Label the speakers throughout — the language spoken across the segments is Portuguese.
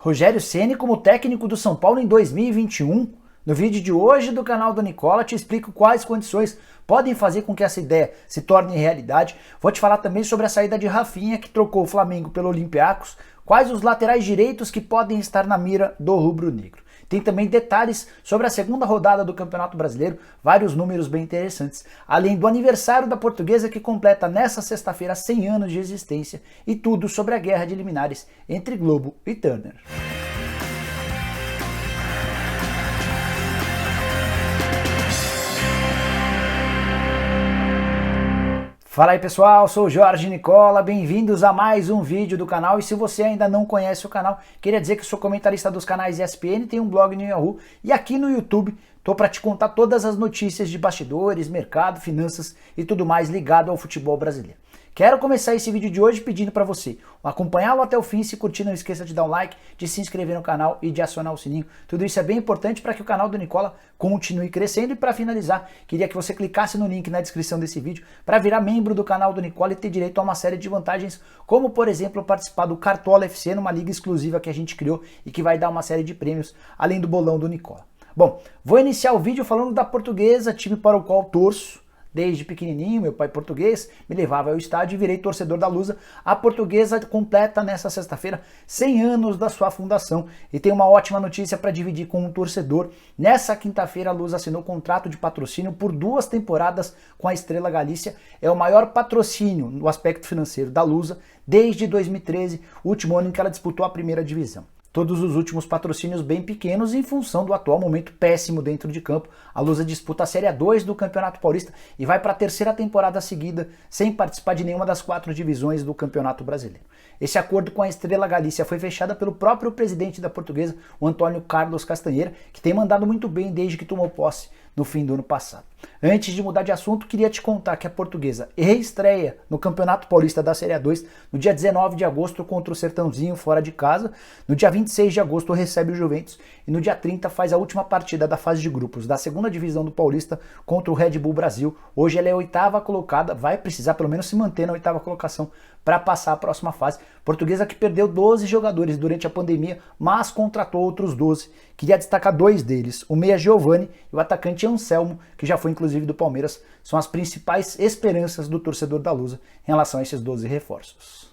Speaker 1: Rogério Ceni como técnico do São Paulo em 2021. No vídeo de hoje do canal do Nicola te explico quais condições podem fazer com que essa ideia se torne realidade. Vou te falar também sobre a saída de Rafinha, que trocou o Flamengo pelo Olympiacos, quais os laterais direitos que podem estar na mira do rubro-negro. Tem também detalhes sobre a segunda rodada do Campeonato Brasileiro, vários números bem interessantes, além do aniversário da Portuguesa que completa nesta sexta-feira 100 anos de existência e tudo sobre a guerra de liminares entre Globo e Turner. Fala aí pessoal, sou o Jorge Nicola, bem-vindos a mais um vídeo do canal. E se você ainda não conhece o canal, queria dizer que sou comentarista dos canais ESPN, tenho um blog no Yahoo e aqui no YouTube tô para te contar todas as notícias de bastidores, mercado, finanças e tudo mais ligado ao futebol brasileiro. Quero começar esse vídeo de hoje pedindo para você acompanhá-lo até o fim. Se curtir, não esqueça de dar um like, de se inscrever no canal e de acionar o sininho. Tudo isso é bem importante para que o canal do Nicola continue crescendo. E para finalizar, queria que você clicasse no link na descrição desse vídeo para virar membro do canal do Nicola e ter direito a uma série de vantagens, como por exemplo participar do Cartola FC, numa liga exclusiva que a gente criou e que vai dar uma série de prêmios, além do bolão do Nicola. Bom, vou iniciar o vídeo falando da Portuguesa, time para o qual torço. Desde pequenininho, meu pai português me levava ao estádio e virei torcedor da Lusa. A Portuguesa completa nesta sexta-feira 100 anos da sua fundação e tem uma ótima notícia para dividir com um torcedor. Nessa quinta-feira a Lusa assinou contrato de patrocínio por 2 temporadas com a Estrela Galícia. É o maior patrocínio no aspecto financeiro da Lusa desde 2013, último ano em que ela disputou a primeira divisão. Todos os últimos patrocínios bem pequenos em função do atual momento péssimo dentro de campo. A Lusa disputa a Série A2 do Campeonato Paulista e vai para a 3ª temporada seguida sem participar de nenhuma das 4 divisões do Campeonato Brasileiro. Esse acordo com a Estrela Galícia foi fechado pelo próprio presidente da Portuguesa, o Antônio Carlos Castanheira, que tem mandado muito bem desde que tomou posse no fim do ano passado. Antes de mudar de assunto, queria te contar que a Portuguesa reestreia no Campeonato Paulista da Série A2 no dia 19 de agosto contra o Sertãozinho fora de casa. No dia 26 de agosto recebe o Juventus e no dia 30 faz a última partida da fase de grupos da 2ª divisão do Paulista contra o Red Bull Brasil. Hoje ela é a 8ª colocada, vai precisar pelo menos se manter na 8ª colocação para passar a próxima fase. Portuguesa que perdeu 12 jogadores durante a pandemia, mas contratou outros 12. Queria destacar 2 deles, o meia Giovani e o atacante Anselmo, que já foi inclusive do Palmeiras, são as principais esperanças do torcedor da Lusa em relação a esses 12 reforços.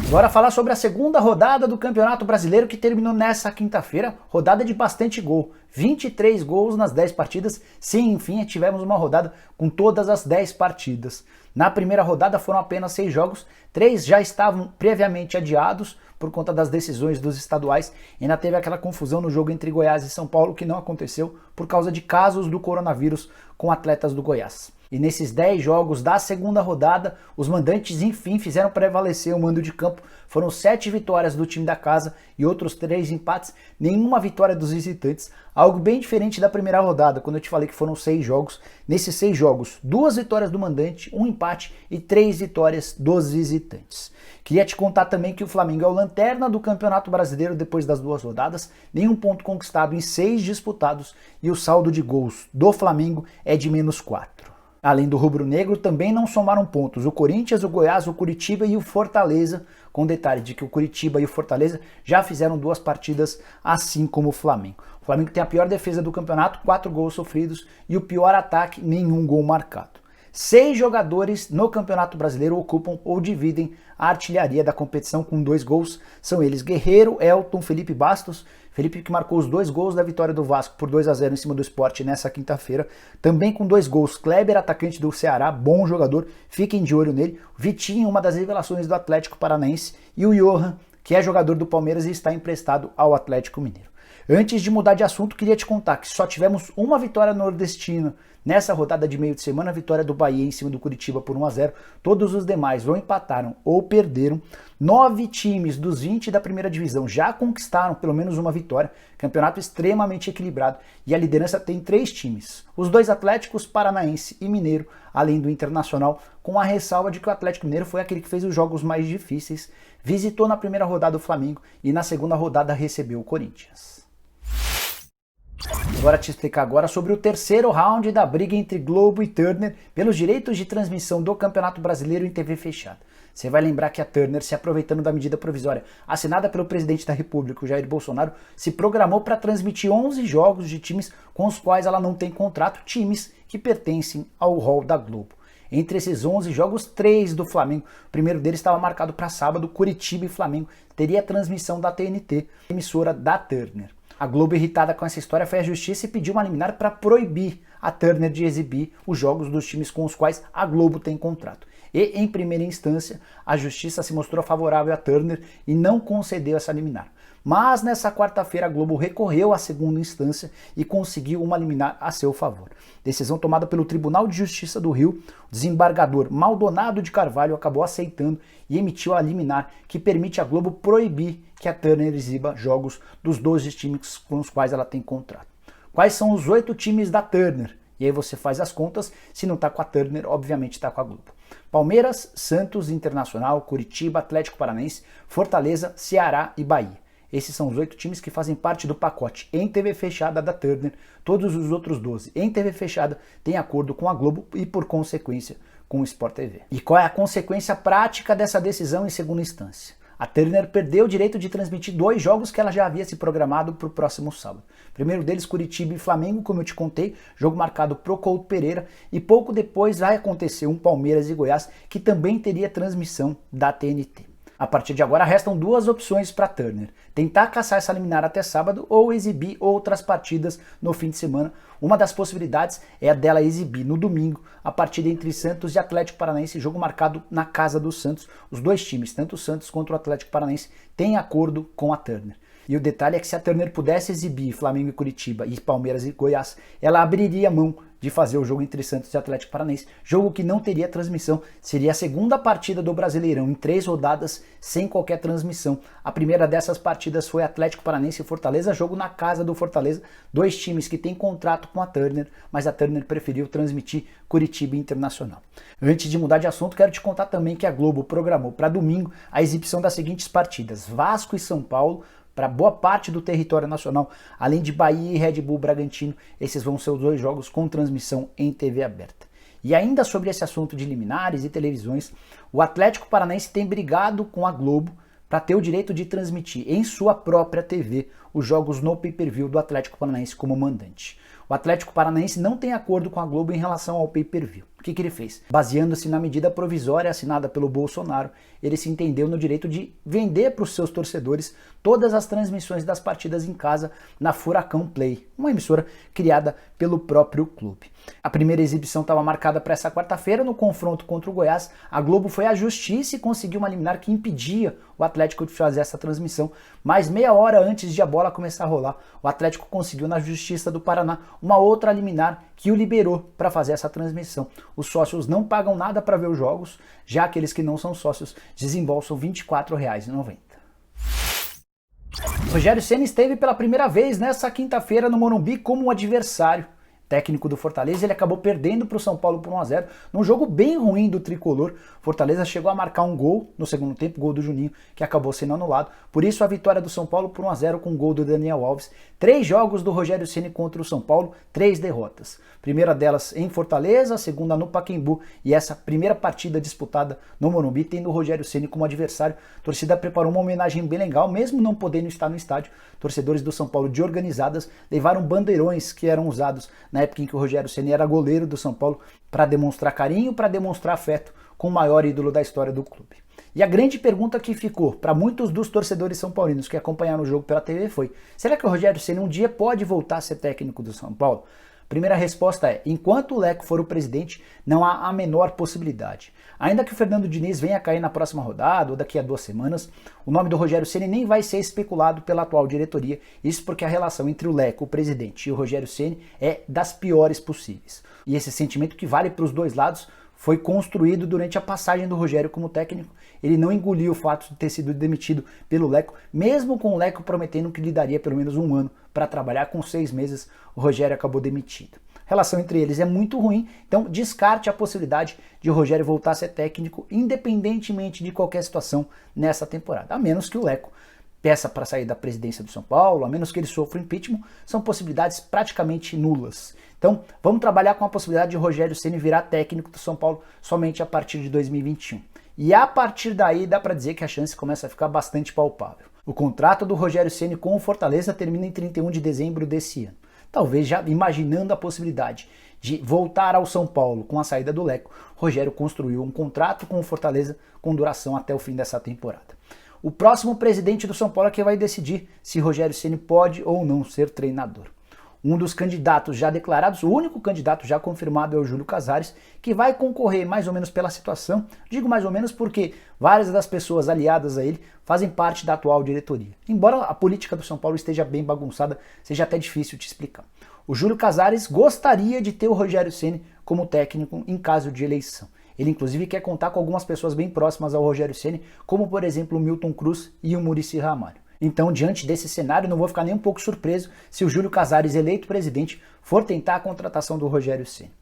Speaker 1: Agora falar sobre a segunda rodada do Campeonato Brasileiro que terminou nessa quinta-feira, rodada de bastante gol, 23 gols nas 10 partidas, sim, enfim, tivemos uma rodada com todas as 10 partidas. Na primeira rodada foram apenas 6 jogos, 3 já estavam previamente adiados por conta das decisões dos estaduais, e ainda teve aquela confusão no jogo entre Goiás e São Paulo que não aconteceu por causa de casos do coronavírus com atletas do Goiás. E nesses 10 jogos da segunda rodada, os mandantes enfim fizeram prevalecer o mando de campo. Foram 7 vitórias do time da casa e outros 3 empates, nenhuma vitória dos visitantes. Algo bem diferente da primeira rodada, quando eu te falei que foram 6 jogos. Nesses 6 jogos, 2 vitórias do mandante, 1 empate e 3 vitórias dos visitantes. Queria te contar também que o Flamengo é o lanterna do Campeonato Brasileiro depois das 2 rodadas, nenhum ponto conquistado em 6 disputados e o saldo de gols do Flamengo é de -4. Além do rubro-negro, também não somaram pontos o Corinthians, o Goiás, o Curitiba e o Fortaleza, com detalhe de que o Curitiba e o Fortaleza já fizeram 2 partidas, assim como o Flamengo. O Flamengo tem a pior defesa do campeonato, 4 gols sofridos, e o pior ataque, nenhum gol marcado. 6 jogadores no Campeonato Brasileiro ocupam ou dividem a artilharia da competição com 2 gols. São eles Guerreiro, Elton, Felipe Bastos. Felipe que marcou os 2 gols da vitória do Vasco por 2-0 em cima do Sport nessa quinta-feira. Também com 2 gols, Kleber, atacante do Ceará, bom jogador, fiquem de olho nele. Vitinho, uma das revelações do Atlético Paranaense. E o Johan, que é jogador do Palmeiras e está emprestado ao Atlético Mineiro. Antes de mudar de assunto, queria te contar que só tivemos uma vitória nordestina nessa rodada de meio de semana, a vitória do Bahia em cima do Curitiba por 1-0. Todos os demais ou empataram ou perderam. 9 times dos 20 da primeira divisão já conquistaram pelo menos uma vitória. Campeonato extremamente equilibrado e a liderança tem 3 times. Os 2 Atléticos, Paranaense e Mineiro, além do Internacional, com a ressalva de que o Atlético Mineiro foi aquele que fez os jogos mais difíceis. Visitou na primeira rodada o Flamengo e na segunda rodada recebeu o Corinthians. Agora te explicar agora sobre o terceiro round da briga entre Globo e Turner pelos direitos de transmissão do Campeonato Brasileiro em TV fechada. Você vai lembrar que a Turner, se aproveitando da medida provisória assinada pelo presidente da República, o Jair Bolsonaro, se programou para transmitir 11 jogos de times com os quais ela não tem contrato, times que pertencem ao hall da Globo. Entre esses 11 jogos, 3 do Flamengo. O primeiro deles estava marcado para sábado, Curitiba e Flamengo. Teria transmissão da TNT, emissora da Turner. A Globo, irritada com essa história, foi à justiça e pediu uma liminar para proibir a Turner de exibir os jogos dos times com os quais a Globo tem contrato. E, em primeira instância, a justiça se mostrou favorável à Turner e não concedeu essa liminar. Mas nessa quarta-feira a Globo recorreu à segunda instância e conseguiu uma liminar a seu favor. Decisão tomada pelo Tribunal de Justiça do Rio, o desembargador Maldonado de Carvalho acabou aceitando e emitiu a liminar que permite à Globo proibir que a Turner exiba jogos dos 12 times com os quais ela tem contrato. Quais são os 8 times da Turner? E aí você faz as contas, se não está com a Turner, obviamente está com a Globo. Palmeiras, Santos, Internacional, Curitiba, Atlético Paranaense, Fortaleza, Ceará e Bahia. Esses são os 8 times que fazem parte do pacote em TV fechada da Turner. Todos os outros 12 em TV fechada têm acordo com a Globo e, por consequência, com o Sport TV. E qual é a consequência prática dessa decisão em segunda instância? A Turner perdeu o direito de transmitir 2 jogos que ela já havia se programado para o próximo sábado. O primeiro deles, Curitiba e Flamengo, como eu te contei, jogo marcado pro Couto Pereira, e pouco depois vai acontecer um Palmeiras e Goiás, que também teria transmissão da TNT. A partir de agora restam 2 opções para Turner: tentar caçar essa liminar até sábado ou exibir outras partidas no fim de semana. Uma das possibilidades é a dela exibir no domingo a partida entre Santos e Atlético Paranaense, jogo marcado na casa do Santos. Os 2 times, tanto o Santos quanto o Atlético Paranaense, têm acordo com a Turner. E o detalhe é que se a Turner pudesse exibir Flamengo e Curitiba e Palmeiras e Goiás, ela abriria mão de fazer o jogo entre Santos e Atlético Paranaense, jogo que não teria transmissão. Seria a segunda partida do Brasileirão em 3 rodadas sem qualquer transmissão. A primeira dessas partidas foi Atlético Paranaense e Fortaleza, jogo na casa do Fortaleza, 2 times que têm contrato com a Turner, mas a Turner preferiu transmitir Curitiba e Internacional. Antes de mudar de assunto, quero te contar também que a Globo programou para domingo a exibição das seguintes partidas: Vasco e São Paulo, para boa parte do território nacional, além de Bahia e Red Bull Bragantino. Esses vão ser os 2 jogos com transmissão em TV aberta. E ainda sobre esse assunto de liminares e televisões, o Atlético Paranaense tem brigado com a Globo para ter o direito de transmitir em sua própria TV os jogos no pay-per-view do Atlético Paranaense como mandante. O Atlético Paranaense não tem acordo com a Globo em relação ao pay-per-view. O que ele fez? Baseando-se na medida provisória assinada pelo Bolsonaro, ele se entendeu no direito de vender para os seus torcedores todas as transmissões das partidas em casa na Furacão Play, uma emissora criada pelo próprio clube. A primeira exibição estava marcada para essa quarta-feira, no confronto contra o Goiás. A Globo foi à justiça e conseguiu uma liminar que impedia o Atlético de fazer essa transmissão, mas meia hora antes de a bola começar a rolar, o Atlético conseguiu na Justiça do Paraná uma outra liminar que o liberou para fazer essa transmissão. Os sócios não pagam nada para ver os jogos, já aqueles que não são sócios desembolsam R$ 24,90. Rogério Ceni esteve pela primeira vez nessa quinta-feira no Morumbi como adversário. Técnico do Fortaleza, ele acabou perdendo para o São Paulo por 1-0, num jogo bem ruim do tricolor. Fortaleza chegou a marcar um gol no segundo tempo, gol do Juninho, que acabou sendo anulado. Por isso a vitória do São Paulo por 1-0 com gol do Daniel Alves. 3 jogos do Rogério Ceni contra o São Paulo, 3 derrotas. Primeira delas em Fortaleza, a segunda no Pacaembu, e essa primeira partida disputada no Morumbi, tendo o Rogério Ceni como adversário. A torcida preparou uma homenagem bem legal, mesmo não podendo estar no estádio. Torcedores do São Paulo de organizadas levaram bandeirões que eram usados na época em que o Rogério Ceni era goleiro do São Paulo, para demonstrar carinho, para demonstrar afeto com o maior ídolo da história do clube. E a grande pergunta que ficou para muitos dos torcedores são paulinos que acompanharam o jogo pela TV foi: será que o Rogério Ceni um dia pode voltar a ser técnico do São Paulo? Primeira resposta é: enquanto o Leco for o presidente, não há a menor possibilidade. Ainda que o Fernando Diniz venha a cair na próxima rodada ou daqui a 2 semanas, o nome do Rogério Ceni nem vai ser especulado pela atual diretoria. Isso porque a relação entre o Leco, o presidente, e o Rogério Ceni é das piores possíveis. E esse sentimento, que vale para os 2 lados, foi construído durante a passagem do Rogério como técnico. Ele não engoliu o fato de ter sido demitido pelo Leco, mesmo com o Leco prometendo que lhe daria pelo menos 1 ano para trabalhar. Com 6 meses, o Rogério acabou demitido. A relação entre eles é muito ruim, então descarte a possibilidade de o Rogério voltar a ser técnico, independentemente de qualquer situação nessa temporada. A menos que o Leco peça para sair da presidência do São Paulo, a menos que ele sofra impeachment, são possibilidades praticamente nulas. Então, vamos trabalhar com a possibilidade de Rogério Ceni virar técnico do São Paulo somente a partir de 2021. e a partir daí dá para dizer que a chance começa a ficar bastante palpável. O contrato do Rogério Ceni com o Fortaleza termina em 31 de dezembro desse ano. Talvez já imaginando a possibilidade de voltar ao São Paulo com a saída do Leco, Rogério construiu um contrato com o Fortaleza com duração até o fim dessa temporada. O próximo presidente do São Paulo é que vai decidir se Rogério Ceni pode ou não ser treinador. Um dos candidatos já declarados, o único candidato já confirmado é o Júlio Casares, que vai concorrer mais ou menos pela situação. Digo mais ou menos porque várias das pessoas aliadas a ele fazem parte da atual diretoria. Embora a política do São Paulo esteja bem bagunçada, seja até difícil de explicar. O Júlio Casares gostaria de ter o Rogério Ceni como técnico em caso de eleição. Ele inclusive quer contar com algumas pessoas bem próximas ao Rogério Ceni, como por exemplo o Milton Cruz e o Muricy Ramalho. Então, diante desse cenário, não vou ficar nem um pouco surpreso se o Júlio Casares, eleito presidente, for tentar a contratação do Rogério Ceni.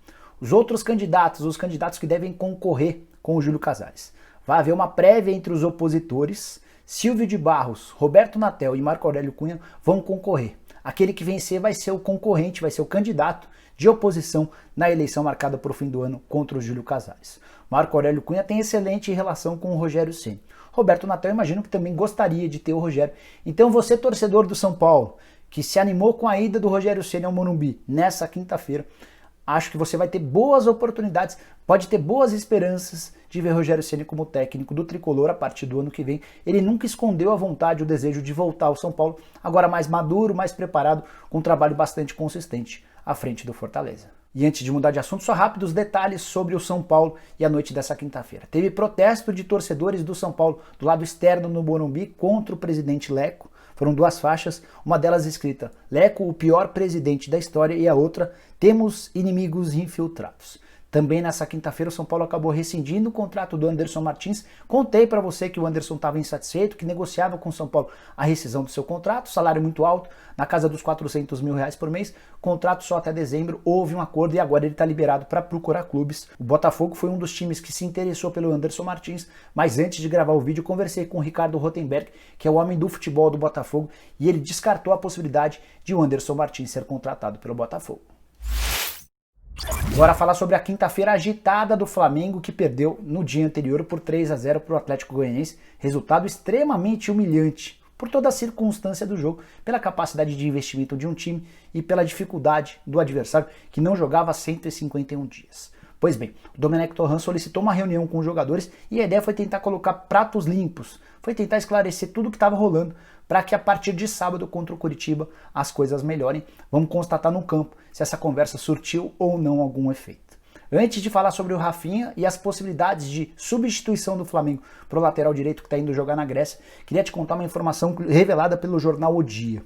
Speaker 1: Os outros candidatos, os candidatos que devem concorrer com o Júlio Casares. Vai haver uma prévia entre os opositores. Silvio de Barros, Roberto Natel e Marco Aurélio Cunha vão concorrer. Aquele que vencer vai ser o concorrente, vai ser o candidato de oposição na eleição marcada para o fim do ano contra o Júlio Casares. Marco Aurélio Cunha tem excelente relação com o Rogério Ceni. Roberto Natel, imagino que também gostaria de ter o Rogério. Então você, torcedor do São Paulo, que se animou com a ida do Rogério Ceni ao Morumbi nessa quinta-feira, acho que você vai ter boas oportunidades, pode ter boas esperanças de ver Rogério Ceni como técnico do Tricolor a partir do ano que vem. Ele nunca escondeu a vontade, o desejo de voltar ao São Paulo, agora mais maduro, mais preparado, com um trabalho bastante consistente à frente do Fortaleza. E antes de mudar de assunto, só rápidos detalhes sobre o São Paulo e a noite dessa quinta-feira. Teve protesto de torcedores do São Paulo do lado externo no Morumbi contra o presidente Leco. Foram duas faixas, uma delas escrita Leco, o pior presidente da história, e a outra Temos inimigos infiltrados. Também nessa quinta-feira o São Paulo acabou rescindindo o contrato do Anderson Martins. Contei para você que o Anderson estava insatisfeito, que negociava com o São Paulo a rescisão do seu contrato, salário muito alto, na casa dos R$400 mil por mês, contrato só até dezembro, houve um acordo e agora ele está liberado para procurar clubes. O Botafogo foi um dos times que se interessou pelo Anderson Martins, mas antes de gravar o vídeo conversei com o Ricardo Rotenberg, que é o homem do futebol do Botafogo, e ele descartou a possibilidade de o Anderson Martins ser contratado pelo Botafogo. Agora falar sobre a quinta-feira agitada do Flamengo, que perdeu no dia anterior por 3-0 para o Atlético Goianiense, resultado extremamente humilhante por toda a circunstância do jogo, pela capacidade de investimento de um time e pela dificuldade do adversário, que não jogava há 151 dias. Pois bem, o Domenech Torrent solicitou uma reunião com os jogadores e a ideia foi tentar colocar pratos limpos, foi tentar esclarecer tudo o que estava rolando para que a partir de sábado contra o Coritiba as coisas melhorem. Vamos constatar no campo se essa conversa surtiu ou não algum efeito. Antes de falar sobre o Rafinha e as possibilidades de substituição do Flamengo para o lateral direito que está indo jogar na Grécia, queria te contar uma informação revelada pelo jornal O Dia.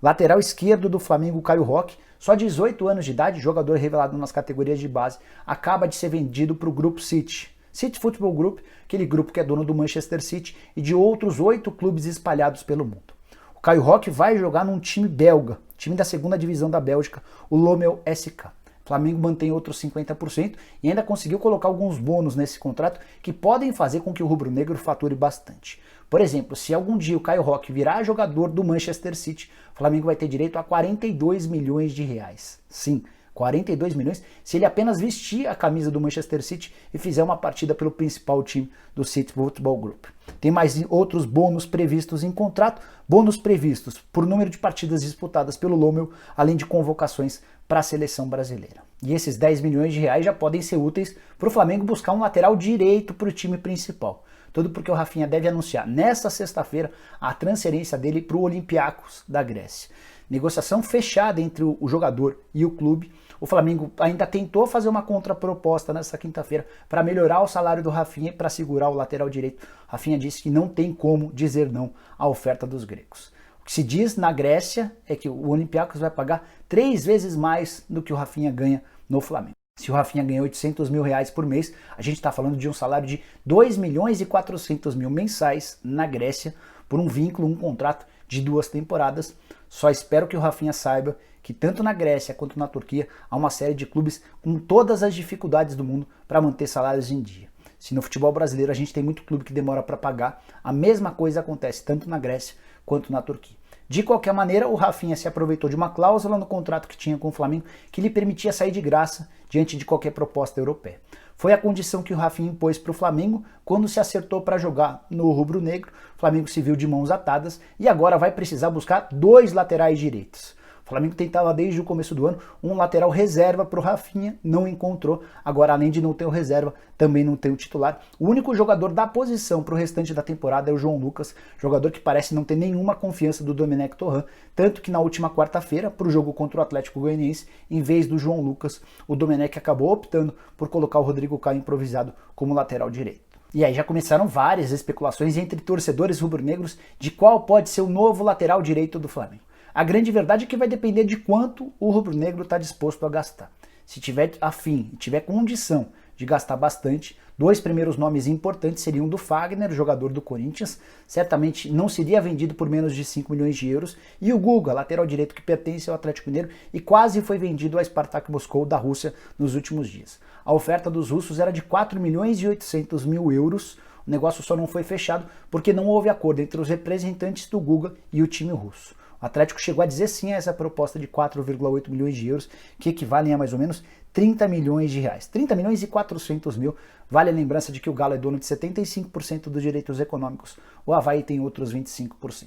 Speaker 1: O lateral esquerdo do Flamengo, Caio Roque, só 18 anos de idade, jogador revelado nas categorias de base, acaba de ser vendido para o Grupo City. City Football Group, aquele grupo que é dono do Manchester City e de outros 8 clubes espalhados pelo mundo. O Caio Roque vai jogar num time belga, time da segunda divisão da Bélgica, o Lommel SK. O Flamengo mantém outros 50% e ainda conseguiu colocar alguns bônus nesse contrato que podem fazer com que o rubro-negro fature bastante. Por exemplo, se algum dia o Caio Roque virar jogador do Manchester City, o Flamengo vai ter direito a 42 milhões de reais. Sim, 42 milhões se ele apenas vestir a camisa do Manchester City e fizer uma partida pelo principal time do City Football Group. Tem mais outros bônus previstos em contrato, bônus previstos por número de partidas disputadas pelo Lommel, além de convocações para a seleção brasileira. E esses 10 milhões de reais já podem ser úteis para o Flamengo buscar um lateral direito para o time principal. Tudo porque o Rafinha deve anunciar nesta sexta-feira a transferência dele para o Olympiacos da Grécia. Negociação fechada entre o jogador e o clube. O Flamengo ainda tentou fazer uma contraproposta nessa quinta-feira para melhorar o salário do Rafinha e para segurar o lateral direito. Rafinha disse que não tem como dizer não à oferta dos gregos. O que se diz na Grécia é que o Olympiacos vai pagar 3 vezes mais do que o Rafinha ganha no Flamengo. Se o Rafinha ganha 800 mil reais por mês, a gente está falando de um salário de 2 milhões e 400 mil mensais na Grécia por um vínculo, um contrato de 2 temporadas. Só espero que o Rafinha saiba que tanto na Grécia quanto na Turquia há uma série de clubes com todas as dificuldades do mundo para manter salários em dia. Se no futebol brasileiro a gente tem muito clube que demora para pagar, a mesma coisa acontece tanto na Grécia quanto na Turquia. De qualquer maneira, o Rafinha se aproveitou de uma cláusula no contrato que tinha com o Flamengo que lhe permitia sair de graça diante de qualquer proposta europeia. Foi a condição que o Rafinha impôs para o Flamengo quando se acertou para jogar no rubro-negro. O Flamengo se viu de mãos atadas e agora vai precisar buscar 2 laterais direitos. O Flamengo tentava desde o começo do ano um lateral reserva para o Rafinha, não encontrou. Agora, além de não ter o reserva, também não tem o titular. O único jogador da posição para o restante da temporada é o João Lucas, jogador que parece não ter nenhuma confiança do Domenech Torrent, tanto que na última quarta-feira, para o jogo contra o Atlético Goianiense, em vez do João Lucas, o Domenech acabou optando por colocar o Rodrigo Caio improvisado como lateral direito. E aí já começaram várias especulações entre torcedores rubro-negros de qual pode ser o novo lateral direito do Flamengo. A grande verdade é que vai depender de quanto o rubro-negro está disposto a gastar. Se tiver afim, tiver condição de gastar bastante, 2 primeiros nomes importantes seriam do Fagner, jogador do Corinthians, certamente não seria vendido por menos de 5 milhões de euros, e o Guga, lateral direito que pertence ao Atlético Mineiro e quase foi vendido ao Spartak Moscou da Rússia nos últimos dias. A oferta dos russos era de 4 milhões e 800 mil euros, o negócio só não foi fechado porque não houve acordo entre os representantes do Guga e o time russo. O Atlético chegou a dizer sim a essa proposta de 4,8 milhões de euros, que equivalem a mais ou menos 30 milhões de reais. 30 milhões e 400 mil. Vale a lembrança de que o Galo é dono de 75% dos direitos econômicos. O Avaí tem outros 25%.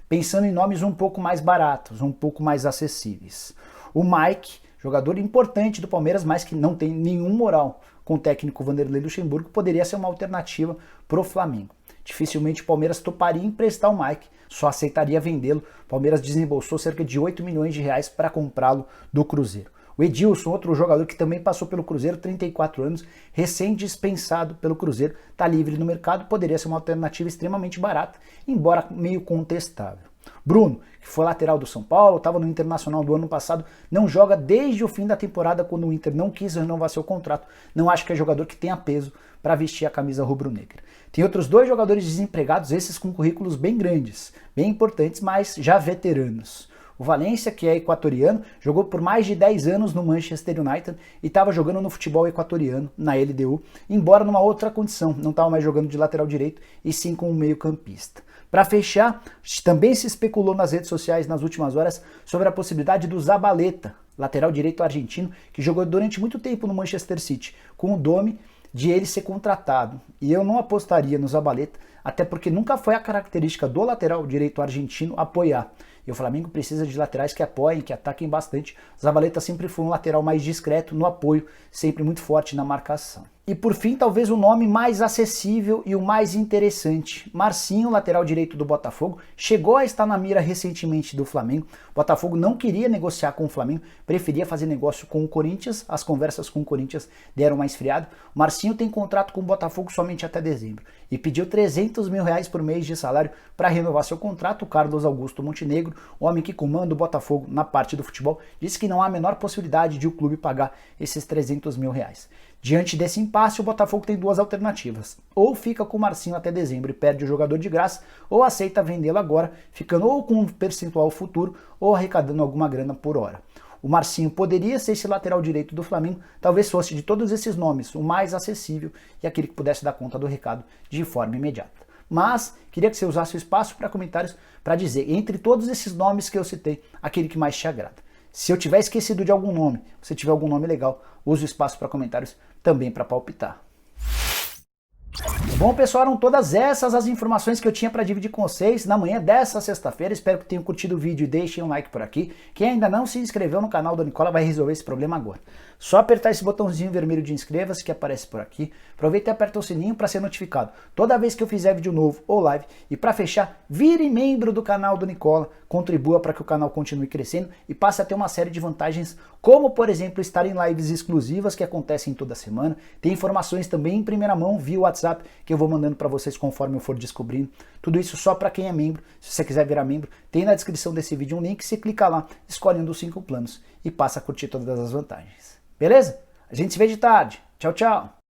Speaker 1: Pensando em nomes um pouco mais baratos, um pouco mais acessíveis. O Mike, jogador importante do Palmeiras, mas que não tem nenhum moral com o técnico Vanderlei Luxemburgo, poderia ser uma alternativa para o Flamengo. Dificilmente o Palmeiras toparia emprestar o Mike, só aceitaria vendê-lo. O Palmeiras desembolsou cerca de 8 milhões de reais para comprá-lo do Cruzeiro. O Edilson, outro jogador que também passou pelo Cruzeiro, 34 anos, recém-dispensado pelo Cruzeiro, está livre no mercado, poderia ser uma alternativa extremamente barata, embora meio contestável. Bruno, que foi lateral do São Paulo, estava no Internacional do ano passado, não joga desde o fim da temporada quando o Inter não quis renovar seu contrato. Não acho que é jogador que tenha peso para vestir a camisa rubro-negra. Tem outros 2 jogadores desempregados, esses com currículos bem grandes, bem importantes, mas já veteranos. O Valencia, que é equatoriano, jogou por mais de 10 anos no Manchester United e estava jogando no futebol equatoriano, na LDU, embora numa outra condição, não estava mais jogando de lateral direito e sim como meio-campista. Para fechar, também se especulou nas redes sociais nas últimas horas sobre a possibilidade do Zabaleta, lateral direito argentino, que jogou durante muito tempo no Manchester City, com o Domi de ele ser contratado. E eu não apostaria no Zabaleta, até porque nunca foi a característica do lateral direito argentino apoiar. E o Flamengo precisa de laterais que apoiem, que ataquem bastante. O Zabaleta sempre foi um lateral mais discreto no apoio, sempre muito forte na marcação. E por fim, talvez o nome mais acessível e o mais interessante. Marcinho, lateral direito do Botafogo, chegou a estar na mira recentemente do Flamengo. O Botafogo não queria negociar com o Flamengo, preferia fazer negócio com o Corinthians. As conversas com o Corinthians deram uma esfriada. O Marcinho tem contrato com o Botafogo somente até dezembro e pediu 300 mil reais por mês de salário para renovar seu contrato. O Carlos Augusto Montenegro, o homem que comanda o Botafogo na parte do futebol, disse que não há a menor possibilidade de o clube pagar esses 300 mil reais. Diante desse impasse, o Botafogo tem 2 alternativas. Ou fica com o Marcinho até dezembro e perde o jogador de graça, ou aceita vendê-lo agora, ficando ou com um percentual futuro, ou arrecadando alguma grana por hora. O Marcinho poderia ser esse lateral direito do Flamengo, talvez fosse de todos esses nomes o mais acessível e aquele que pudesse dar conta do recado de forma imediata. Mas queria que você usasse o espaço para comentários para dizer, entre todos esses nomes que eu citei, aquele que mais te agrada. Se eu tiver esquecido de algum nome, se tiver algum nome legal, use o espaço para comentários também para palpitar. Bom, pessoal, eram todas essas as informações que eu tinha para dividir com vocês na manhã dessa sexta-feira. Espero que tenham curtido o vídeo e deixem um like por aqui. Quem ainda não se inscreveu no canal do Nicola vai resolver esse problema agora. Só apertar esse botãozinho vermelho de inscreva-se que aparece por aqui. Aproveita e aperta o sininho para ser notificado toda vez que eu fizer vídeo novo ou live. E para fechar, vire membro do canal do Nicola, contribua para que o canal continue crescendo e passe a ter uma série de vantagens, como por exemplo estar em lives exclusivas que acontecem toda semana. Tem informações também em primeira mão via WhatsApp que eu vou mandando para vocês conforme eu for descobrindo. Tudo isso só para quem é membro. Se você quiser virar membro, tem na descrição desse vídeo um link, você clica lá, escolhe um dos 5 planos e passa a curtir todas as vantagens. Beleza? A gente se vê de tarde. Tchau, tchau.